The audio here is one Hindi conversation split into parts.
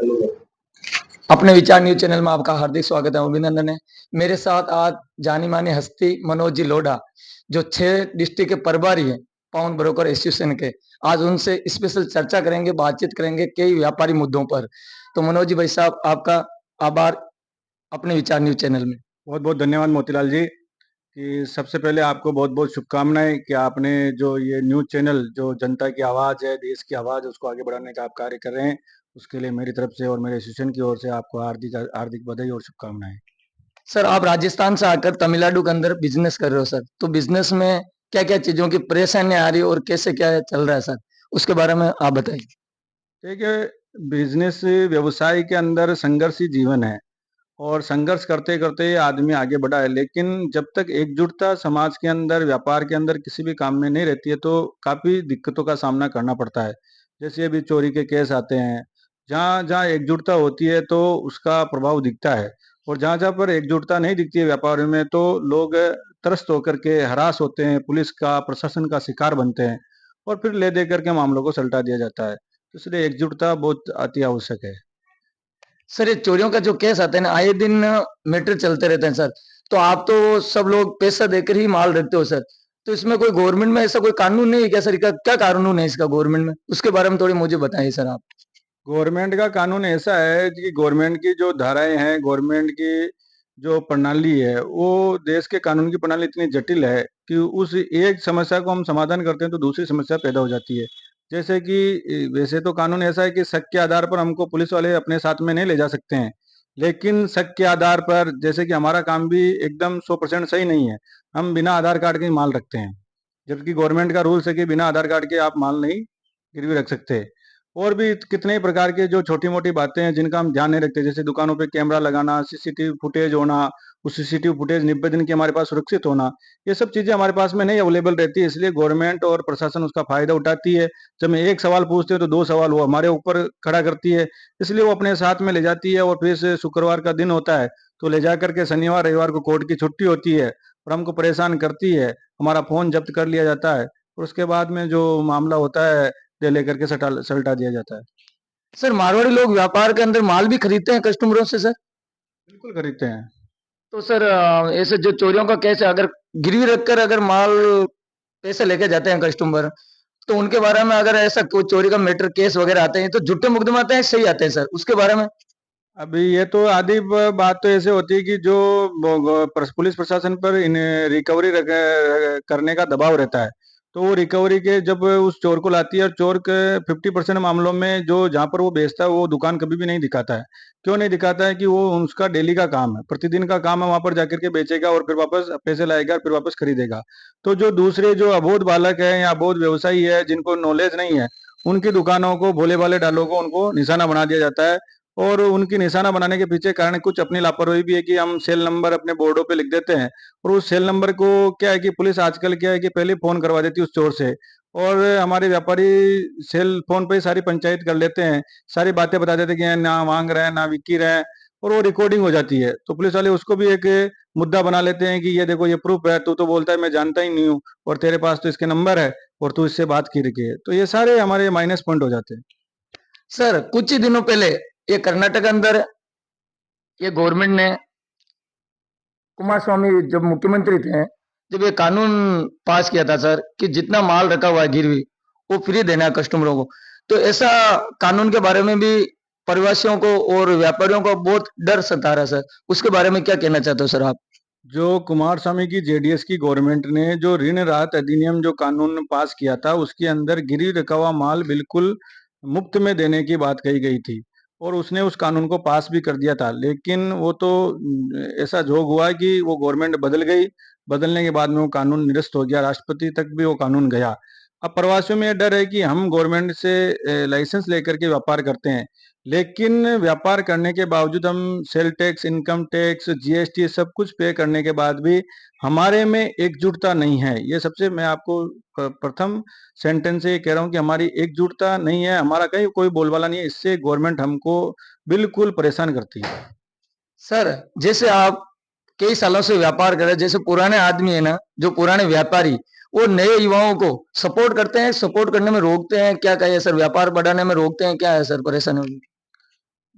अपने विचार न्यूज चैनल में आपका हार्दिक स्वागत है, अभिनंदन है। मेरे साथ आज जानी मानी हस्ती मनोज जी लोढ़ा, जो 6 डिस्ट्रिक्ट के प्रभारी हैं पाउंड ब्रोकर एसोसिएशन के। आज उनसे स्पेशल चर्चा करेंगे, बातचीत करेंगे कई व्यापारी मुद्दों पर। तो मनोज जी भाई साहब, आपका आभार अपने विचार न्यूज चैनल में। बहुत बहुत धन्यवाद मोतीलाल जी कि सबसे पहले आपको बहुत बहुत शुभकामनाएं कि आपने जो ये न्यूज चैनल जो जनता की आवाज़ है, देश की आवाज़ है, उसको आगे बढ़ाने का आप कार्य कर रहे हैं। उसके लिए मेरी तरफ से और मेरे एसोसिएशन की ओर से आपको हार्दिक हार्दिक बधाई और शुभकामनाएं। सर, आप राजस्थान से आकर तमिलनाडु के अंदर बिजनेस कर रहे हो सर, तो बिजनेस में क्या क्या चीजों की परेशानी आ रही है और कैसे क्या चल रहा है सर, उसके बारे में आप बताइए। देखिए, बिजनेस व्यवसाय के अंदर संघर्षी जीवन है और संघर्ष करते करते आदमी आगे बढ़ा है, लेकिन जब तक एकजुटता समाज के अंदर, व्यापार के अंदर, किसी भी काम में नहीं रहती है तो काफ़ी दिक्कतों का सामना करना पड़ता है। जैसे अभी चोरी के केस आते हैं, जहाँ जहाँ एकजुटता होती है तो उसका प्रभाव दिखता है, और जहाँ जहाँ पर एकजुटता नहीं दिखती है व्यापार में तो लोग त्रस्त होकर के हरास होते हैं, पुलिस का, प्रशासन का शिकार बनते हैं, और फिर ले दे करके मामलों को सलटा दिया जाता है। तो इसलिए एकजुटता बहुत अति आवश्यक है। सर, ये चोरियों का जो केस आता है ना, आए दिन मैटर चलते रहते हैं सर। तो आप तो सब लोग पैसा देकर ही माल रखते हो सर, तो इसमें कोई गवर्नमेंट में ऐसा कोई कानून नहीं है क्या सर? क्या कानून है इसका गवर्नमेंट में, उसके बारे में थोड़ी मुझे बताइए सर आप। गवर्नमेंट का कानून ऐसा है कि गवर्नमेंट की जो धाराएं हैं, गवर्नमेंट की जो प्रणाली है, वो देश के कानून की प्रणाली इतनी जटिल है कि उस एक समस्या को हम समाधान करते हैं तो दूसरी समस्या पैदा हो जाती है। जैसे कि वैसे तो कानून ऐसा है कि शक के आधार पर हमको पुलिस वाले अपने साथ में नहीं ले जा सकते हैं, लेकिन शक के आधार पर, जैसे कि हमारा काम भी एकदम 100% सही नहीं है, हम बिना आधार कार्ड के ही माल रखते हैं, जबकि गवर्नमेंट का रूल्स है कि बिना आधार कार्ड के आप माल नहीं गिरवी रख सकते। और भी कितने ही प्रकार के जो छोटी-मोटी बातें हैं जिनका हम ध्यान नहीं रखते, जैसे दुकानों पे कैमरा लगाना, सीसीटीवी फुटेज होना, उस सीसीटीवी फुटेज 90 दिन की हमारे पास सुरक्षित होना, ये सब चीज़ें हमारे पास में नहीं अवेलेबल रहती है, इसलिए गवर्नमेंट और प्रशासन उसका फ़ायदा उठाती है। जब हम एक सवाल पूछते हैं तो 2 सवाल वो हमारे ऊपर खड़ा करती है, इसलिए वो अपने साथ में ले जाती है, और फिर से शुक्रवार का दिन होता है, तो ले जाकर के शनिवार, रविवार को कोर्ट की छुट्टी होती है और हमको परेशान करती है। हमारा फ़ोन जब्त कर लिया जाता है और उसके बाद में जो मामला होता है, दे लेकर के सलटा दिया जाता है। सर, मारवाड़ी लोग व्यापार के अंदर माल भी खरीदते हैं कस्टमरों से सर? बिल्कुल खरीदते हैं। तो सर, ऐसे जो चोरियों का केस है, अगर गिरवी रखकर अगर माल पैसे लेके जाते हैं कस्टमर, तो उनके बारे में अगर ऐसा कोई चोरी का मैटर केस वगैरह आते हैं तो झूठे मुकदमे आते हैं, सही आते हैं सर, उसके बारे में? अभी ये तो आधी बात तो ऐसे होती है कि जो पुलिस प्रशासन पर रिकवरी करने का दबाव रहता है, तो वो रिकवरी के जब उस चोर को लाती है, और चोर के 50% मामलों में जो जहाँ पर वो बेचता है वो दुकान कभी भी नहीं दिखाता है। क्यों नहीं दिखाता है? कि वो उसका डेली का काम है, प्रतिदिन का काम है, वहां पर जाकर के बेचेगा और फिर वापस पैसे लाएगा, फिर वापस खरीदेगा। तो जो दूसरे जो अबोध बालक है या अबोध व्यवसायी है जिनको नॉलेज नहीं है, उनकी दुकानों को, भोले भाले डालों को, उनको निशाना बना दिया जाता है। और उनकी निशाना बनाने के पीछे कारण कुछ अपनी लापरवाही भी है कि हम सेल नंबर अपने बोर्डों पे लिख देते हैं, और उस सेल नंबर को क्या है कि पुलिस आजकल क्या है कि पहले फोन करवा देती है उस चोर से, और हमारे व्यापारी सेल फोन पे ही सारी पंचायत कर लेते हैं, सारी बातें बता देते हैं कि ना मांग रहे हैं ना विक्की रहे हैं, और वो रिकॉर्डिंग हो जाती है, तो पुलिस वाले उसको भी एक मुद्दा बना लेते हैं कि ये देखो ये प्रूफ है, तू तो बोलता है मैं जानता ही नहीं हूँ, और तेरे पास तो इसके नंबर है, और तू इससे बात की रखी है, तो ये सारे हमारे माइनस पॉइंट हो जाते हैं। सर, कुछ ही दिनों पहले ये कर्नाटक अंदर ये गवर्नमेंट ने, कुमार स्वामी जब मुख्यमंत्री थे, जब ये कानून पास किया था सर कि जितना माल रखा हुआ है गिरवी, वो फ्री देना है कस्टमरों को। तो ऐसा कानून के बारे में भी प्रवासियों को और व्यापारियों को बहुत डर सता रहा है सर, उसके बारे में क्या कहना चाहते हो सर आप? जो कुमार स्वामी की जेडीएस की गवर्नमेंट ने जो ऋण राहत अधिनियम जो कानून पास किया था, उसके अंदर गिरवी रखा हुआ माल बिल्कुल मुफ्त में देने की बात कही गई थी, और उसने उस कानून को पास भी कर दिया था, लेकिन वो तो ऐसा जोग हुआ कि वो गवर्नमेंट बदल गई। बदलने के बाद में वो कानून निरस्त हो गया, राष्ट्रपति तक भी वो कानून गया। अब प्रवासियों में ये डर है कि हम गवर्नमेंट से लाइसेंस लेकर के व्यापार करते हैं, लेकिन व्यापार करने के बावजूद हम sale tax, income tax, GST सब कुछ पे करने के बाद भी हमारे में एकजुटता नहीं है। ये सबसे मैं आपको प्रथम सेंटेंस से ये कह रहा हूँ कि हमारी एकजुटता नहीं है, हमारा कहीं कोई बोलबाला नहीं है, इससे गवर्नमेंट हमको बिल्कुल परेशान करती है। सर, जैसे आप कई सालों से व्यापार कर रहे हैं, जैसे पुराने आदमी है ना, जो पुराने व्यापारी, वो नए युवाओं को सपोर्ट करते हैं, सपोर्ट करने में रोकते हैं, क्या कहे सर, व्यापार बढ़ाने में रोकते हैं, क्या है सर परेशानी?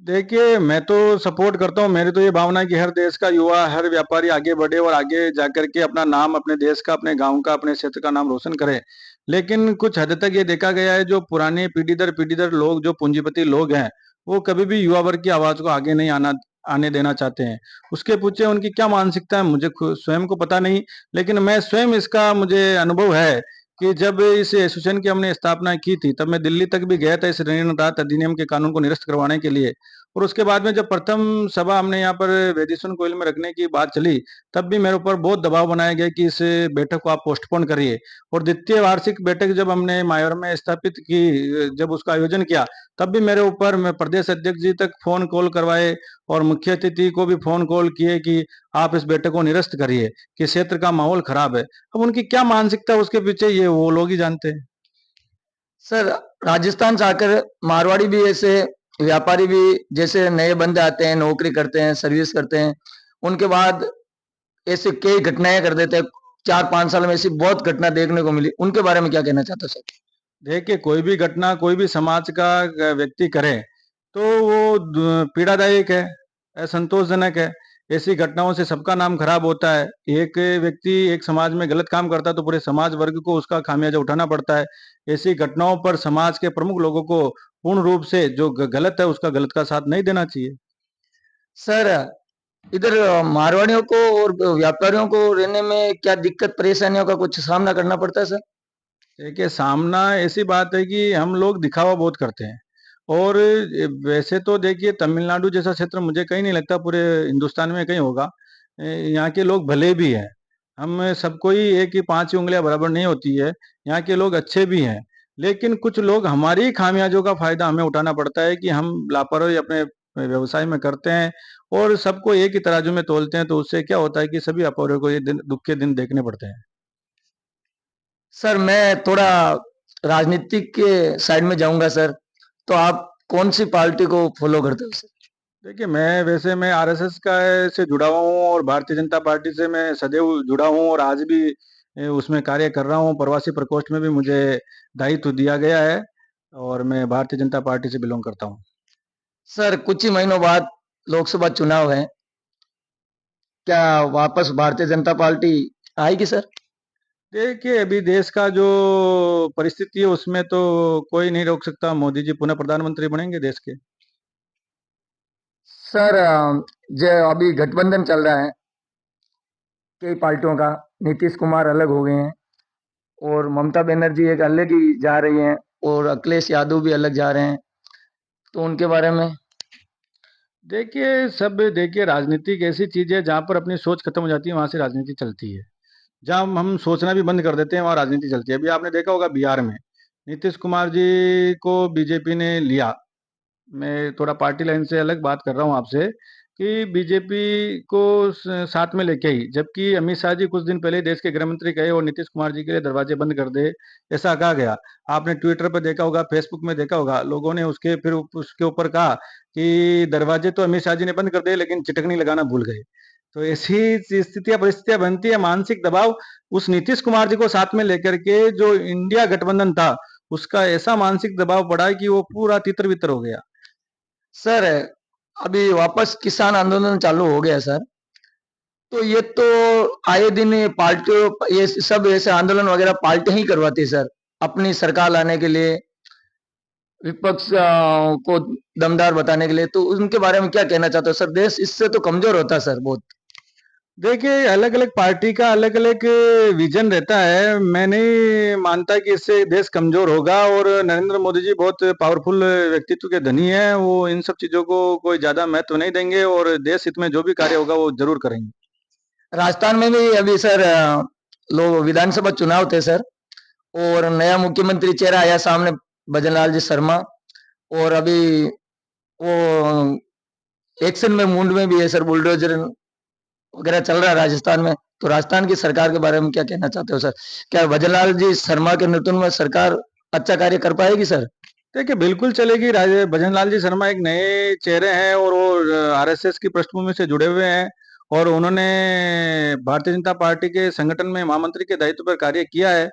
देखिए, मैं तो सपोर्ट करता हूँ, मेरी तो ये भावना है कि हर देश का युवा, हर व्यापारी आगे बढ़े और आगे जाकर के अपना नाम, अपने देश का, अपने गाँव का, अपने क्षेत्र का नाम रोशन करे। लेकिन कुछ हद तक ये देखा गया है, जो पुराने पीढ़ी दर लोग, जो पूंजीपति लोग हैं, वो कभी भी युवा वर्ग की आवाज़ को आगे नहीं आने देना चाहते हैं। उसके पीछे उनकी क्या मानसिकता है, मुझे स्वयं को पता नहीं, लेकिन मैं स्वयं इसका मुझे अनुभव है कि जब इस एसोसिएशन की हमने स्थापना की थी, तब मैं दिल्ली तक भी गया था इस ऋण राहत अधिनियम के कानून को निरस्त करवाने के लिए। और उसके बाद में जब प्रथम सभा हमने यहाँ पर वेदिसन कोइल में रखने की बात चली, तब भी मेरे ऊपर बहुत दबाव बनाया गया कि इस बैठक को आप पोस्टपोन करिए। और द्वितीय वार्षिक बैठक जब हमने मायावर में स्थापित की, जब उसका आयोजन किया, तब भी मेरे ऊपर मैं प्रदेश अध्यक्ष जी तक फ़ोन कॉल करवाए और मुख्य अतिथि को भी फ़ोन कॉल किए कि आप इस बैठक को निरस्त करिए, कि क्षेत्र का माहौल खराब है। अब उनकी क्या मानसिकता है उसके पीछे, ये वो लोग ही जानते हैं। सर, राजस्थान से आकर मारवाड़ी भी ऐसे व्यापारी भी जैसे नए बंदे आते हैं, नौकरी करते हैं, सर्विस करते हैं, उनके बाद ऐसे कई घटनाएं कर देते हैं। 4-5 साल में ऐसी बहुत घटना देखने को मिली, उनके बारे में क्या कहना चाहते हो सर? देखिए, कोई भी घटना कोई भी समाज का व्यक्ति करे, तो वो पीड़ादायक है, असंतोषजनक है। ऐसी घटनाओं से सबका नाम खराब होता है। एक व्यक्ति एक समाज में गलत काम करता है, तो पूरे समाज वर्ग को उसका खामियाजा उठाना पड़ता है। ऐसी घटनाओं पर समाज के प्रमुख लोगों को पूर्ण रूप से जो गलत है, उसका गलत का साथ नहीं देना चाहिए। सर, इधर मारवाड़ियों को और व्यापारियों को रहने में क्या दिक्कत परेशानियों का कुछ सामना करना पड़ता है सर? देखिए, सामना ऐसी बात है कि हम लोग दिखावा बहुत करते हैं और वैसे तो देखिए तमिलनाडु जैसा क्षेत्र मुझे कहीं नहीं लगता पूरे हिंदुस्तान में कहीं होगा। यहाँ के लोग भले भी हैं, हम सबको ही एक ही 5 ही उँगलियाँ बराबर नहीं होती है, यहाँ के लोग अच्छे भी हैं। लेकिन कुछ लोग हमारी खामियाज़ों का फ़ायदा हमें उठाना पड़ता है कि हम लापरवाही अपने व्यवसाय में करते हैं और सबको एक ही तराजू में तौलते हैं, तो उससे क्या होता है कि सभी व्यापारियों को ये दिन दुःख के दिन देखने पड़ते हैं। सर, मैं थोड़ा राजनीतिक के साइड में जाऊंगा सर। तो आप कौन सी पार्टी को फॉलो करते हो सर? देखिए, मैं आरएसएस का से जुड़ा हुआ हूँ और भारतीय जनता पार्टी से मैं सदैव जुड़ा हूँ और आज भी उसमें कार्य कर रहा हूँ। प्रवासी प्रकोष्ठ में भी मुझे दायित्व दिया गया है और मैं भारतीय जनता पार्टी से बिलॉन्ग करता हूँ। सर, कुछ ही महीनों बाद लोकसभा चुनाव है, क्या वापस भारतीय जनता पार्टी आएगी सर? देखिए, अभी देश का जो परिस्थिति है उसमें तो कोई नहीं रोक सकता, मोदी जी पुनः प्रधानमंत्री बनेंगे देश के। सर, जो अभी गठबंधन चल रहा है कई पार्टियों का, नीतीश कुमार अलग हो गए हैं और ममता बनर्जी एक अलग ही जा रही हैं और अखिलेश यादव भी अलग जा रहे हैं, तो उनके बारे में? देखिए राजनीति एक ऐसी चीज़ है जहाँ पर अपनी सोच खत्म हो जाती है, वहाँ से राजनीति चलती है। जहाँ हम सोचना भी बंद कर देते हैं, वहाँ राजनीति चलती है। अभी आपने देखा होगा बिहार में, नीतीश कुमार जी को बीजेपी ने लिया। मैं थोड़ा पार्टी लाइन से अलग बात कर रहा हूँ आपसे कि बीजेपी को साथ में लेके आई, जबकि अमित शाह जी कुछ दिन पहले देश के गृह मंत्री गए और नीतीश कुमार जी के लिए दरवाजे बंद कर दे, ऐसा कहा गया। आपने ट्विटर पर देखा होगा, फेसबुक में देखा होगा, लोगों ने उसके ऊपर कहा कि दरवाजे तो अमित शाह जी ने बंद कर दिए, लेकिन चिटकनी लगाना भूल गए। तो ऐसी स्थितियां परिस्थितियां बनती है, मानसिक दबाव उस नीतीश कुमार जी को साथ में लेकर के जो इंडिया गठबंधन था, उसका ऐसा मानसिक दबाव पड़ा है कि वो पूरा तितर बितर हो गया। सर, अभी वापस किसान आंदोलन चालू हो गया सर। तो ये तो आए दिन ये पार्टियों, ये सब ऐसे आंदोलन वगैरह पार्टी ही करवाती है सर, अपनी सरकार लाने के लिए, विपक्ष को दमदार बताने के लिए। तो उनके बारे में क्या कहना चाहते हो सर? देश इससे तो कमजोर होता है सर बहुत। देखिए, अलग-अलग पार्टी का अलग-अलग विज़न रहता है। मैं नहीं मानता कि इससे देश कमज़ोर होगा और नरेंद्र मोदी जी बहुत पावरफुल व्यक्तित्व के धनी हैं। वो इन सब चीज़ों को कोई ज़्यादा महत्व नहीं देंगे और देश हित में जो भी कार्य होगा, वो ज़रूर करेंगे। राजस्थान में भी अभी सर लोग विधानसभा चुनाव थे सर, और नया मुख्यमंत्री चेहरा आया सामने, भजनलाल जी शर्मा। और अभी वो एक्शन में मूड में भी है सर, बुलडोजर वगैरह चल रहा है राजस्थान में। तो राजस्थान की सरकार के बारे में क्या कहना चाहते हो सर? क्या भजनलाल जी शर्मा के नेतृत्व में सरकार अच्छा कार्य कर पाएगी सर? देखिए, बिल्कुल चलेगी। राजे भजनलाल जी शर्मा एक नए चेहरे हैं और वो आरएसएस की पृष्ठभूमि से जुड़े हुए हैं और उन्होंने भारतीय जनता पार्टी के संगठन में महामंत्री के दायित्व पर कार्य किया है।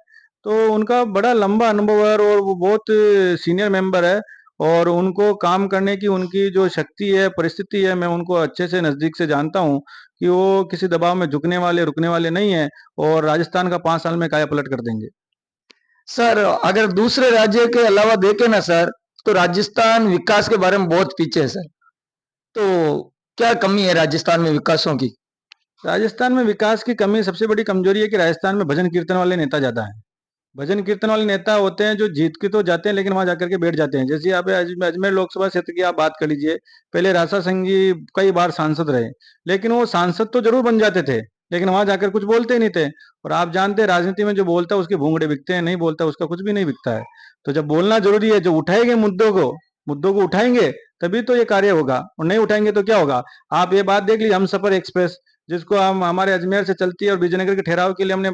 तो उनका बड़ा लंबा अनुभव है और वो बहुत सीनियर मेंबर है और उनको काम करने की उनकी जो शक्ति है, परिस्थिति है, मैं उनको अच्छे से नज़दीक से जानता हूँ कि वो किसी दबाव में झुकने वाले, रुकने वाले नहीं हैं और राजस्थान का 5 साल में काया-पलट कर देंगे। सर अगर दूसरे राज्य के अलावा देखें ना सर, तो राजस्थान विकास के बारे में बहुत पीछे है सर। तो क्या कमी है राजस्थान में विकासों की? राजस्थान में विकास की कमी, सबसे बड़ी कमजोरी है कि राजस्थान में भजन कीर्तन वाले नेता ज़्यादा हैं। भजन कीर्तन वाले नेता होते हैं जो जीत के तो जाते हैं लेकिन वहां जाकर के बैठ जाते हैं। जैसे आप अजमेर लोकसभा क्षेत्र की आप बात कर लीजिए, पहले राशा सिंह जी कई बार सांसद रहे, लेकिन वो सांसद तो जरूर बन जाते थे लेकिन वहां जाकर कुछ बोलते ही नहीं थे। और आप जानते हैं राजनीति में जो बोलता है उसके भूंगड़े बिकते हैं, नहीं बोलता उसका कुछ भी नहीं बिकता है। तो जब बोलना जरूरी है, जो उठाएंगे मुद्दों को उठाएंगे तभी तो ये कार्य होगा, और नहीं उठाएंगे तो क्या होगा। आप ये बात देख लीजिए, हम सफर एक्सप्रेस जिसको हम हमारे अजमेर से चलती है और विजयनगर के ठहराव के लिए हमने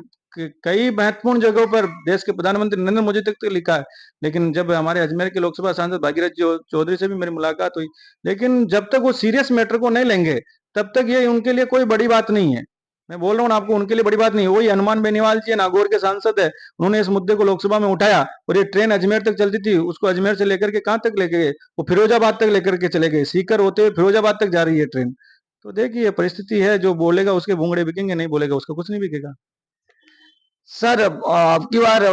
कई महत्वपूर्ण जगहों पर देश के प्रधानमंत्री नरेंद्र मोदी तक तो लिखा है। लेकिन जब हमारे अजमेर के लोकसभा सांसद भागीरथ चौधरी से भी मेरी मुलाकात हुई, लेकिन जब तक वो सीरियस मैटर को नहीं लेंगे तब तक ये उनके लिए कोई बड़ी बात नहीं है। मैं बोल रहा हूँ आपको, उनके लिए बड़ी बात नहीं है। वही हनुमान बेनीवाल जी नागौर के सांसद है, उन्होंने इस मुद्दे को लोकसभा में उठाया और ये ट्रेन अजमेर तक चलती थी, उसको अजमेर से लेकर के कहाँ तक लेके गए, वो फिरोजाबाद तक लेकर के चले गए। सीकर होते हुए फिरोजाबाद तक जा रही है ट्रेन। तो देखिए परिस्थिति है, जो बोलेगा उसके भूंगड़े बिकेंगे, नहीं बोलेगा उसका कुछ नहीं बिकेगा। सर अब की बार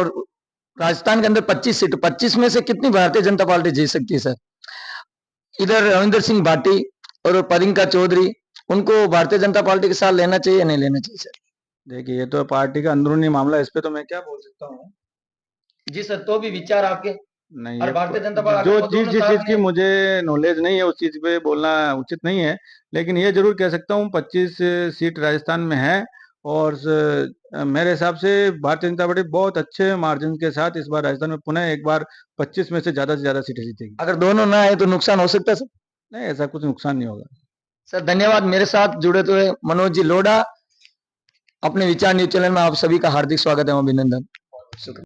राजस्थान के अंदर 25 सीट, 25 में से कितनी भारतीय जनता पार्टी जीत सकती है सर? इधर रविंदर सिंह भाटी और प्रियंका चौधरी, उनको भारतीय जनता पार्टी के साथ लेना चाहिए या नहीं लेना चाहिए सर? देखिए ये तो पार्टी का अंदरूनी मामला है, इस पे तो मैं क्या बोल सकता हूँ। जी सर, तो भी विचार आपके। नहीं, और ये भारतीय जनता पार्टी जो वो जिस दोनों जिस साथ चीज की में। मुझे नॉलेज नहीं है उस चीज पे बोलना उचित नहीं है, लेकिन ये जरूर कह सकता हूँ 25 सीट राजस्थान में है। और मेरे हिसाब से भारतीय जनता पार्टी बहुत अच्छे मार्जिन के साथ इस बार राजस्थान में पुनः एक बार 25 में से ज्यादा सीटें जीतेगी। अगर दोनों ना आए तो नुकसान हो सकता है सर? नहीं, ऐसा कुछ नुकसान नहीं होगा। सर धन्यवाद, मेरे साथ जुड़े हुए मनोज जी लोढ़ा। अपने विचार न्यूज चैनल में आप सभी का हार्दिक स्वागत है, अभिनंदन। शुक्रिया।